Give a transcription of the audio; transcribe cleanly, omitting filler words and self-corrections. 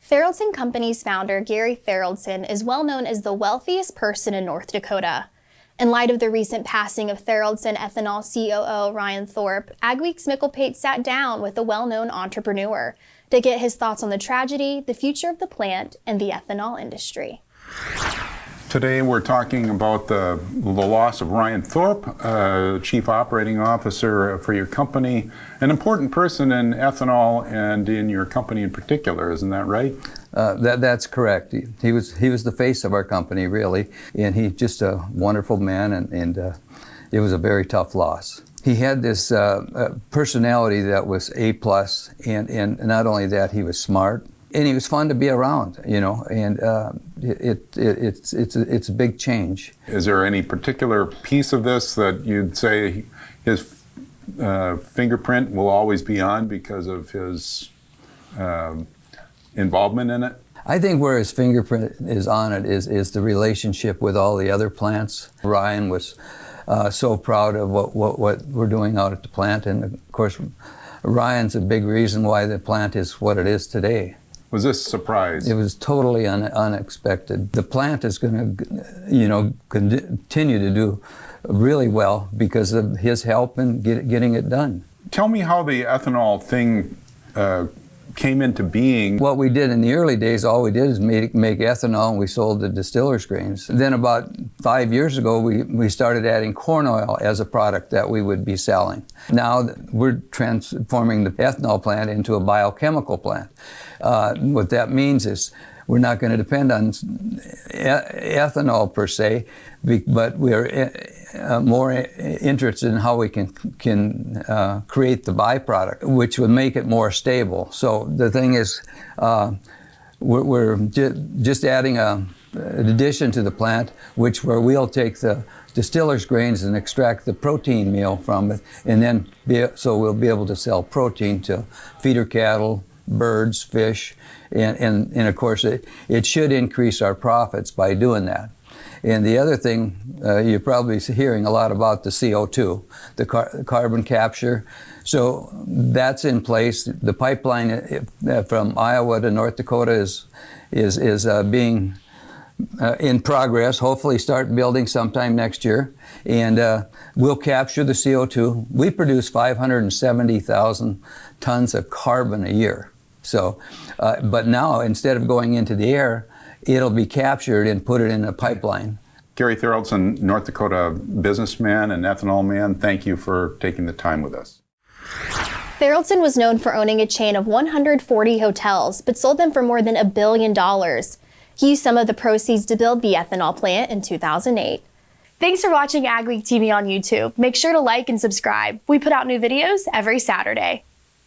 Tharaldson Company's founder, Gary Tharaldson, is well known as the wealthiest person in North Dakota. In light of the recent passing of Tharaldson Ethanol C.O.O. Ryan Thorpe, Agweek's Mikkel Pate sat down with a well-known entrepreneur to get his thoughts on the tragedy, the future of the plant, and the ethanol industry. Today we're talking about the loss of Ryan Thorpe, Chief Operating Officer for your company, an important person in ethanol and in your company in particular, isn't that right? That's correct. He was the face of our company, really, and he's just a wonderful man, and it was a very tough loss. He had this personality that was A+, and not only that, he was smart. And he was fun to be around, you know, and it's a big change. Is there any particular piece of this that you'd say his fingerprint will always be on because of his involvement in it? I think where his fingerprint is on it is the relationship with all the other plants. Ryan was so proud of what we're doing out at the plant, and of course, Ryan's a big reason why the plant is what it is today. Was this a surprise? It was totally unexpected. The plant is going to, continue to do really well because of his help in getting it done. Tell me how the ethanol thing came into being. What we did in the early days, all we did is make ethanol, and we sold the distiller's grains. Then about 5 years ago, we started adding corn oil as a product that we would be selling. Now we're transforming the ethanol plant into a biochemical plant. What that means is we're not going to depend on ethanol per se, but we're more interested in how we can create the byproduct, which would make it more stable. So the thing is, we're just adding an addition to the plant, where we'll take the distiller's grains and extract the protein meal from it, and then so we'll be able to sell protein to feeder cattle, birds, fish, and of course it should increase our profits by doing that. And the other thing, you're probably hearing a lot about the CO2, the carbon capture. So that's in place. The pipeline from Iowa to North Dakota is being in progress. Hopefully start building sometime next year. And we'll capture the CO2. We produce 570,000 tons of carbon a year. So, but now instead of going into the air, it'll be captured and put it in a pipeline. Gary Tharaldson, North Dakota businessman and ethanol man, thank you for taking the time with us. Tharaldson was known for owning a chain of 140 hotels, but sold them for more than $1 billion. He used some of the proceeds to build the ethanol plant in 2008. Thanks for watching Agweek TV on YouTube. Make sure to like and subscribe. We put out new videos every Saturday.